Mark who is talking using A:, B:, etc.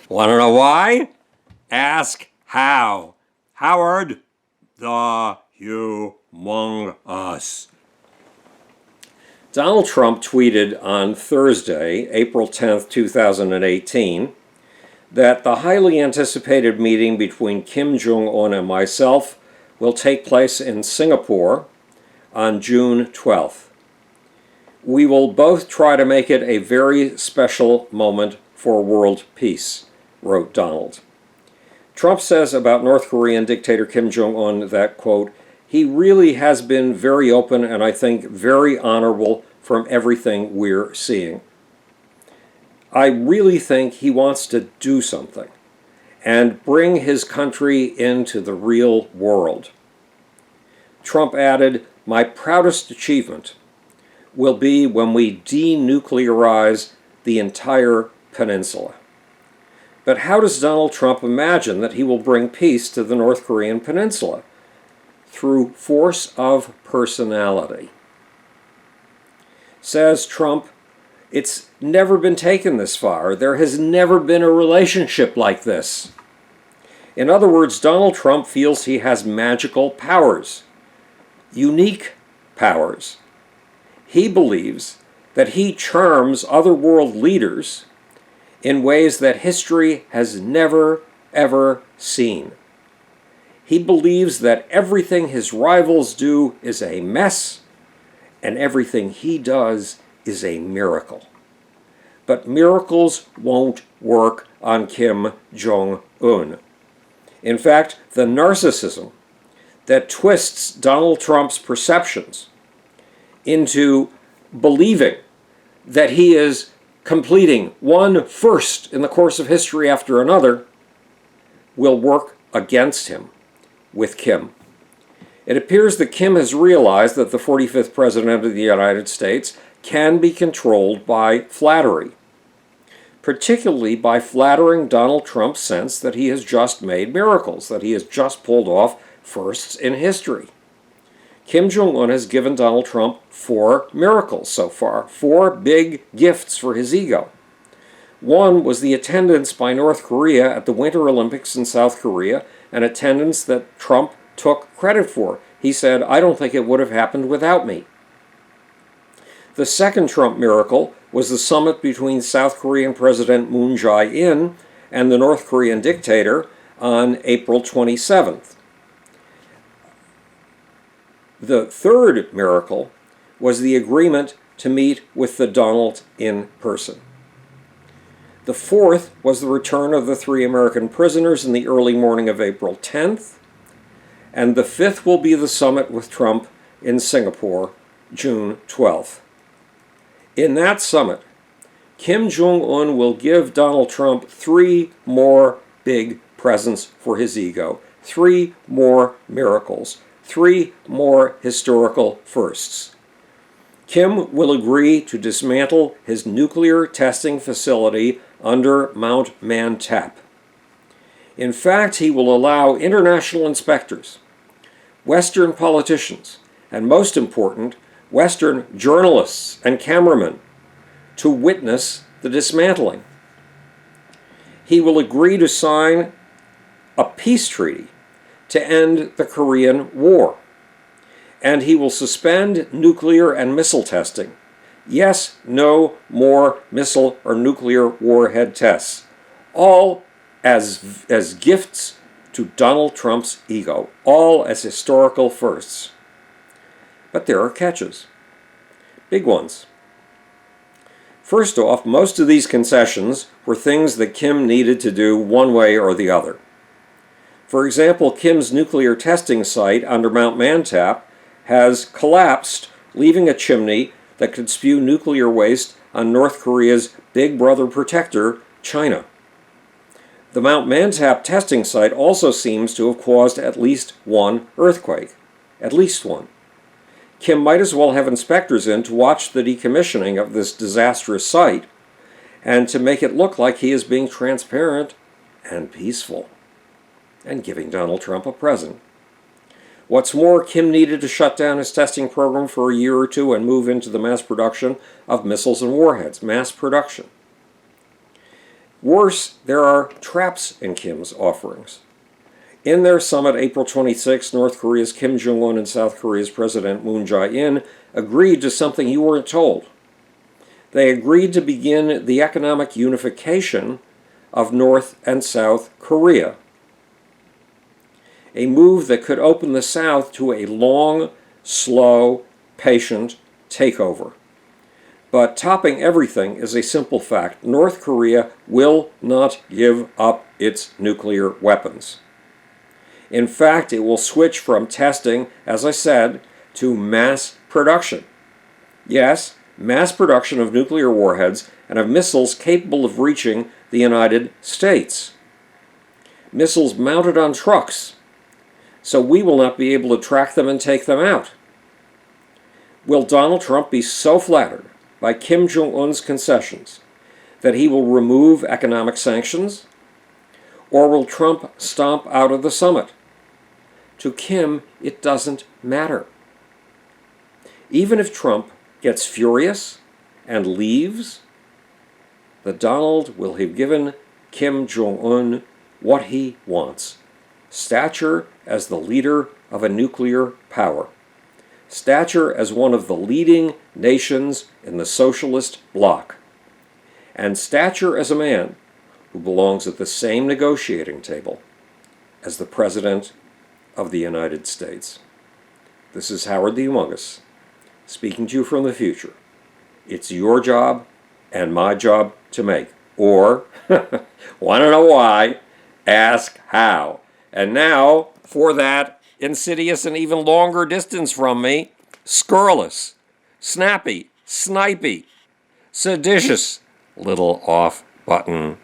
A: Want to know why? Ask how. Howard the Humongous. Donald Trump tweeted on Thursday, April 10th, 2018, that the highly anticipated meeting between Kim Jong Un and myself will take place in Singapore on June 12th. We will both try to make it a very special moment for world peace, wrote Donald. Trump says about North Korean dictator Kim Jong Un that, quote, he really has been very open and I think very honorable from everything we're seeing. I really think he wants to do something and bring his country into the real world. Trump added, my proudest achievement will be when we denuclearize the entire peninsula. But how does Donald Trump imagine that he will bring peace to the North Korean peninsula? Through force of personality. Says Trump, it's never been taken this far. There has never been a relationship like this. In other words, Donald Trump feels he has magical powers, unique powers. He believes that he charms other world leaders in ways that history has never, ever seen. He believes that everything his rivals do is a mess, and everything he does is a miracle. But miracles won't work on Kim Jong Un. In fact, the narcissism that twists Donald Trump's perceptions into believing that he is completing one first in the course of history after another will work against him with Kim. It appears that Kim has realized that the 45th President of the United States can be controlled by flattery, particularly by flattering Donald Trump's sense that he has just made miracles, that he has just pulled off firsts in history. Kim Jong Un has given Donald Trump 4 miracles so far, 4 big gifts for his ego. One was the attendance by North Korea at the Winter Olympics in South Korea, an attendance that Trump took credit for. He said, I don't think it would have happened without me. The second Trump miracle was the summit between South Korean President Moon Jae-in and the North Korean dictator on April 27th. The third miracle was the agreement to meet with the Donald in person. The fourth was the return of the 3 American prisoners in the early morning of April 10th. And the fifth will be the summit with Trump in Singapore, June 12th. In that summit, Kim Jong Un will give Donald Trump 3 more big presents for his ego, 3 more miracles, 3 more historical firsts. Kim will agree to dismantle his nuclear testing facility under Mount Mantap. In fact, he will allow international inspectors, Western politicians, and most important, Western journalists and cameramen to witness the dismantling. He will agree to sign a peace treaty to end the Korean War. And he will suspend nuclear and missile testing. Yes, no more missile or nuclear warhead tests. All as gifts to Donald Trump's ego. All as historical firsts. But there are catches. Big ones. First off, most of these concessions were things that Kim needed to do one way or the other. For example, Kim's nuclear testing site under Mount Mantap has collapsed, leaving a chimney that could spew nuclear waste on North Korea's big brother protector, China. The Mount Mantap testing site also seems to have caused at least one earthquake. At least one. Kim might as well have inspectors in to watch the decommissioning of this disastrous site and to make it look like he is being transparent and peaceful and giving Donald Trump a present. What's more, Kim needed to shut down his testing program for a year or two and move into the mass production of missiles and warheads. Mass production. Worse, there are traps in Kim's offerings. In their summit April 26, North Korea's Kim Jong Un and South Korea's President Moon Jae-in agreed to something you weren't told. They agreed to begin the economic unification of North and South Korea, a move that could open the South to a long, slow, patient takeover. But topping everything is a simple fact. North Korea will not give up its nuclear weapons. In fact, it will switch from testing, as I said, to mass production. Yes, mass production of nuclear warheads and of missiles capable of reaching the United States. Missiles mounted on trucks, so we will not be able to track them and take them out. Will Donald Trump be so flattered by Kim Jong Un's concessions that he will remove economic sanctions? Or will Trump stomp out of the summit? To Kim, it doesn't matter. Even if Trump gets furious and leaves, the Donald will have given Kim Jong Un what he wants: stature as the leader of a nuclear power, stature as one of the leading nations in the socialist bloc, and stature as a man who belongs at the same negotiating table as the President of the United States. This is Howard the Humongous, speaking to you from the future. It's your job and my job to make. Or, want to know why? Ask how. And now, for that insidious and even longer distance from me, scurrilous, snappy, snipey, seditious little off-button